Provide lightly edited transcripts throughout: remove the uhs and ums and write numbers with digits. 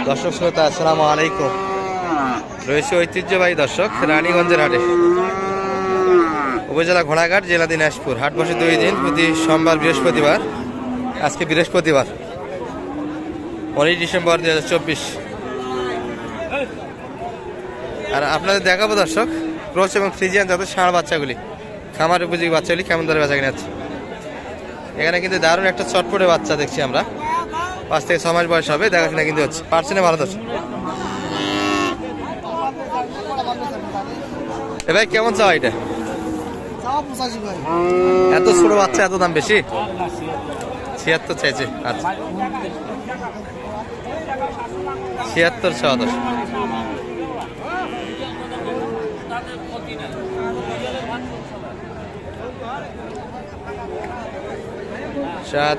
দর্শক শ্রোতা আসসালামু আলাইকুম। রয়েছে ঐতিহ্যবাহী দর্শক রানীগঞ্জের হাটে, উপজেলা ঘোড়াঘাট, জেলা দিনাজপুর। হাট বসে 2 দিন, প্রতি সোমবার বৃহস্পতিবার। আজকে বৃহস্পতিবার 19 ডিসেম্বর 2024। আর আপনাদের দেখাবো দর্শক ক্রস এবং ফ্রিজিয়ান যাদের ষাঁড় বাচ্চাগুলি, খামার উপযোগী বাচ্চাগুলি কেমন দরে বেচা কিনে যাচ্ছে। এখানে কিন্তু দারুণ একটা চটপটে বাচ্চা দেখছি আমরা, 5 থেকে 6 মাস বয়স হবে, দেখাশোনা কিন্তু হচ্ছে। পার্সেন্টে ভালো দর্শক। এ ভাই কেমন চাও এটা? এত ছোট বাচ্চা, এত দাম বেশি? 76 চাইছে। আচ্ছা 76 চাওয়া দর্শক।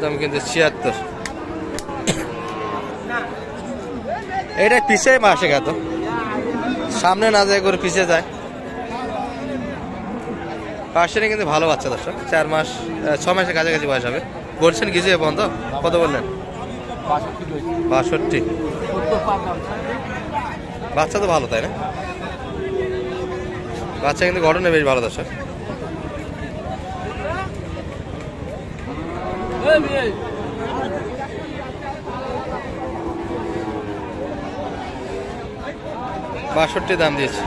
দাম কিন্তু 76। এটা পিছিয়ে মাসে গেত, সামনে না যায় করে পিছিয়ে যায়। পার্সেন্টে কিন্তু ভালো বাচ্চা দর্শক, 4 মাস 6 মাসের কাছাকাছি বয়স হবে। বলছেন কিছু এ পর্যন্ত কত বললেন? 62। বাচ্চা তো ভালো, তাই না? বাচ্চা কিন্তু গঠনে বেশ ভালো দর্শক। $62 দাম দিয়েছে।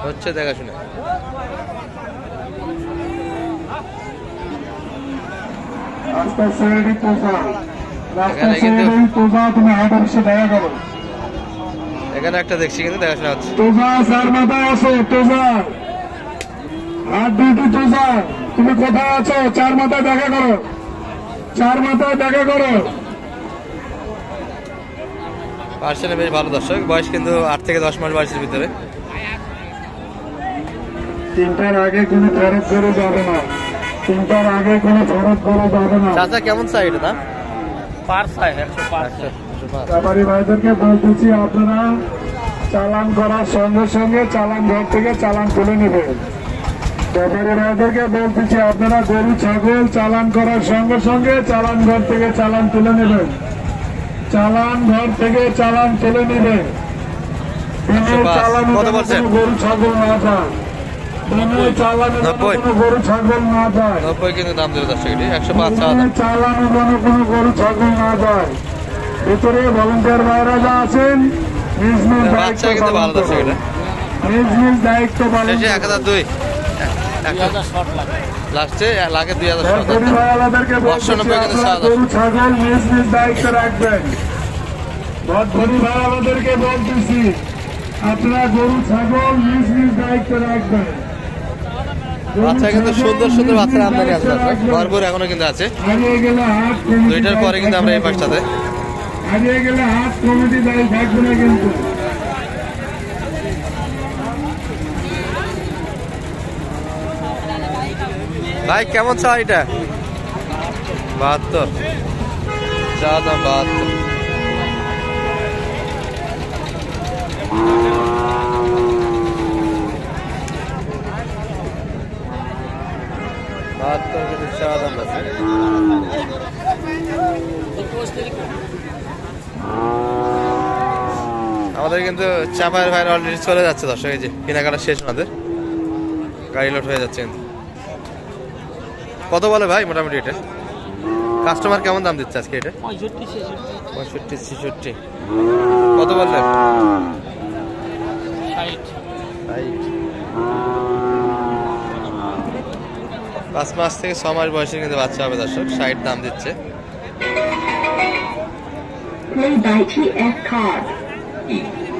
হচ্ছে দেখাশোনা। এখানে একটা দেখছি কিন্তু দেখাশোনা হচ্ছে। তুমি কোথায় আছো? 4 মাথায় দেখা করো, 4 মাথায় দেখা করো। পার্সেন্টে বেশ ভালো দর্শক, বয়স কিন্তু 8 থেকে 10 মাস বয়সের ভিতরে। 3টার আগে কোনো খরচ করে যাবে না, 3টার আগে কোনো খরচ করে যাবে না। চাচা কেমন চাই এটা দাম? ব্যাপারী ভাইদেরকে বলতেছি, আপনারা চালান করার সঙ্গে সঙ্গে চালান ঘর থেকে চালান তুলে নেবেন। ব্যাপারী ভাইদেরকে বলতেছি, আপনারা গরু ছাগল চালান করার সঙ্গে সঙ্গে চালান ঘর থেকে চালান তুলে নেবেন। চালান ঘর থেকে চালান তুলে নেবেন। গরু ছাগল না যায়, গরু ছাগল না যায়। 90 কিন্তু দাম দিল দর্শক, 105 চালানো কোনো গরু ছাগল না যায়। ভিতরে ভলেন্টিয়ার ভাইরা যা আছেন নিজ নিজ বাচ্চা কিন্তু ভালো দর্শক, এটা নিজ নিজ দায়িত্ব পালন। 1002 লাস্টে লাগে 2000। গরু ছাগল নিজ নিজ দায়িত্ব রাখবেন। ভটভরি ভাই আমাদেরকে বলতেছি, আপনারা গরু ছাগল নিজ নিজ দায়িত্ব রাখবেন। বাচ্চা কিন্তু সুন্দর সুন্দর বাচ্চার আমদানি আছে, ভরপুর এখনো কিন্তু আছে। 2টার পরে কিন্তু আমরা এই পাশটাতে হারিয়ে গেলে হাত কমিটি দায়ী থাকবে না কিন্তু। ভাই কেমন চা এটা? 72 চা দাম 72। কিন্তু চা দাম আছে। আমাদের কিন্তু চাপায়ের ভাইরা অলরেডি চলে যাচ্ছে দর্শক, এই যে কেনাকাটা শেষ, ওনাদের গাড়ি লোড হয়ে যাচ্ছে। কিন্তু কত বলে ভাই মোটামুটি এটা? কাস্টমার কেমন দাম দিচ্ছে আজকে এটা? 65 66। কত বললেন? 5 মাস থেকে 6 মাস বয়সে কিন্তু বাচ্চা হবে দর্শক, 60 দাম দিচ্ছে।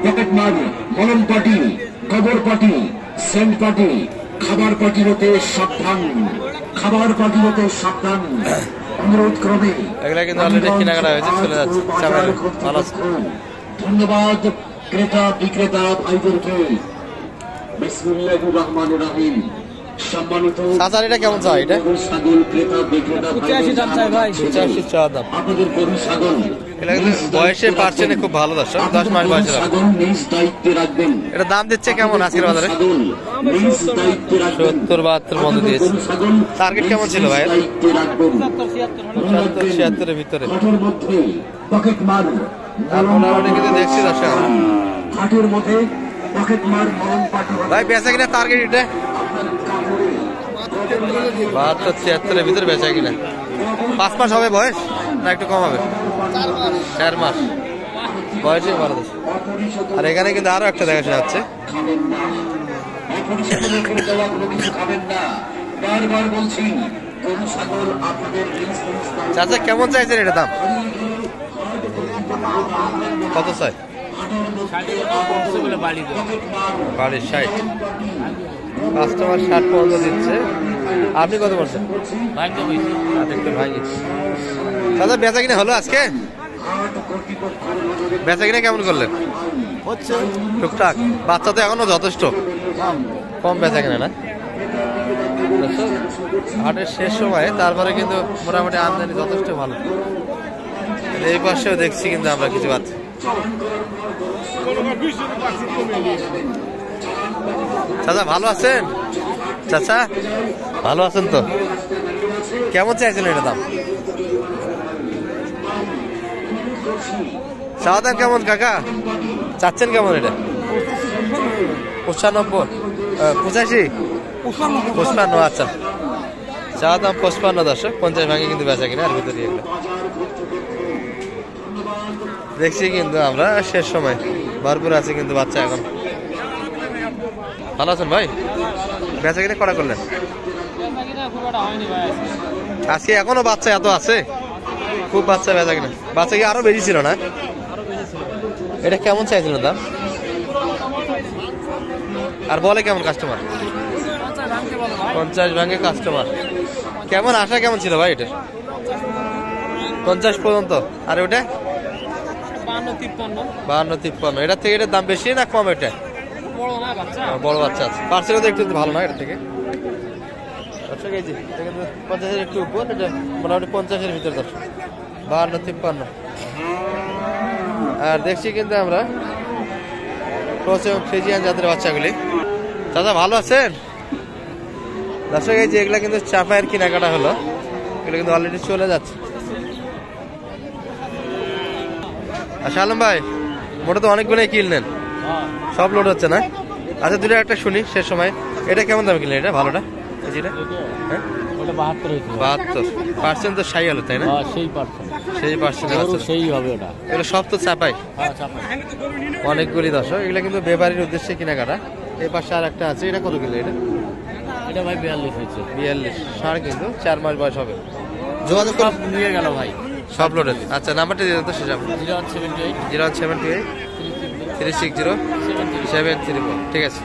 পকেট মারি, মলম পার্টি, কবর পার্টি, সেন্ট পার্টি, খাবার পার্টি হতে সাবধান, খাবার পার্টি হতে সাবধান। অনুরোধ ক্রমে এগুলা কিন্তু অলরেডি কেনাকাটা হয়েছে, চলে যাচ্ছে। ধন্যবাদ ক্রেতা বিক্রেতা ভাইদেরকে। বিসমিল্লাহির রহমানির রহিম। সম্মানিত চাচার এটা কেমন চাই এটা? গরু ছাগল ক্রেতা বিক্রেতা 85 দাম চাই ভাই। 85 চাওয়া দাম। আপনাদের গরু ছাগল এটা কিন্তু বয়সে পার্সেন্টে খুব ভালো দর্শক, 10 মাস বয়সের হবে। ছাগল নিজ দায়িত্বে রাখবেন। এটা দাম দিচ্ছে কেমন আজকের বাজারে? ছাগল নিজ দায়িত্বে রাখবেন। 70-72 মতো দিয়েছে। গরু ছাগল টার্গেট কেমন ছিল ভাই? দায়িত্বে রাখবেন। 76 এর ভিতরে। হাটের মধ্যে পকেট মার আর মোটামুটি কিন্তু দেখছি দর্শক। হাটের মধ্যে পকেট মার মরণ পাটি ভাই বেচা কিনা টার্গেট এটা? 72-73 এর ভিতরে বেচা কিনা। 5 মাস হবে বয়স না একটু কম হবে? 4 মাস বয়সে ভালো দর্শক। আর এখানে কিন্তু আরো একটা দেখাশোনা হচ্ছে। খাবেন না। অপরিচিত লোকের দেওয়া কোনো কিছু খাবেন না। বারবার বলছি গরু ছাগল আপনাদের নিজ নিজ দায়িত্বে চাচা কেমন চাইছেন এটা দাম? কত চাই? বাড়ির 60। কাস্টমার 60 পর্যন্ত দিচ্ছে। আপনি কত বলছেন? একটু ভাঙি। দাদা বেচা কিনা হলো আজকে? বেচা কিনা কেমন করলেন? টুকটাক। বাচ্চা তো এখনো যথেষ্ট কম বেচা কিনা না? হাটের শেষ সময়ে তারপরে কিন্তু মোটামুটি আমদানি যথেষ্ট ভালো। এই পাশেও দেখছি কিন্তু আমরা কিছু বাচ্চা। চাচা ভালো আছেন? চাচা ভালো আছেন তো? কেমন চাইছেন এটা দাম? চাওয়া দাম কেমন কাকা? চাচ্ছেন কেমন এটা? 95, 85, 55। আচ্ছা চাওয়া দাম 55 দর্শক। 50 ভাঙে কিন্তু বেচা কিনা আর ভিতরে এগুলো দেখছি কিন্তু আমরা শেষ সময় ভরপুর আছে কিন্তু বাচ্চা এখন। ভালো আছেন ভাই? বেচা কিনা করা করলেন আজকে? এখনো বাচ্চা এত আছে? খুব বাচ্চা বেচা কিনা। বাচ্চা কি আরো বেশি ছিল না? এটা কেমন চাইছিল দাম? আর বলে কেমন কাস্টমার? 50 ভাঙে কাস্টমার। কেমন আশা কেমন ছিল ভাই এটা? 50 পর্যন্ত। আর ওটা 52-53। এটার থেকে এটার দাম বেশি না কম? এটা বড় বাচ্চা আছে। পার্সেল তো একটু ভালো না এটা থেকে? 50 একটু উপর। এটা মোটামুটি 50-এর ভিতরে দর্শক। 52-53। আর দেখছি কিন্তু আমরা ক্রস এবং ফ্রিজিয়ান জাতের বাচ্চাগুলি। দাদা ভালো আছেন দর্শক? এই যে এগুলা কিন্তু চাপায়ের কেনাকাটা হলো, এগুলো কিন্তু অলরেডি চলে যাচ্ছে। আচ্ছা আলম ভাই, মোটা তো অনেকগুলোই কিনলেন, সব লোড হচ্ছে না? আচ্ছা দুটো একটা শুনি শেষ সময়। এটা কেমন দামে কিনলেন এটা ভালোটা? যেটা হ্যাঁ 72% তো সাই হলো তাই না? সেই পার্সেন্ট সেই হবে ওটা। এগুলো সব তো চাপাই অনেকগুলি দর্শক। এগুলো কিন্তু ব্যাপারীর উদ্দেশ্যে কেনাকাটা। এই পাশে আর একটা আছে। এটা কত কিলো এটা? এটা ভাই 42 হয়েছে। 42 ষাঁড় কিন্তু 4 মাস বয়স হবে। যোগাযোগ সব নিয়ে গেল ভাই, সব লোডের। আচ্ছা নাম্বারটা দিয়ে তো শেষ। 0178 0178 360 734। ঠিক আছে।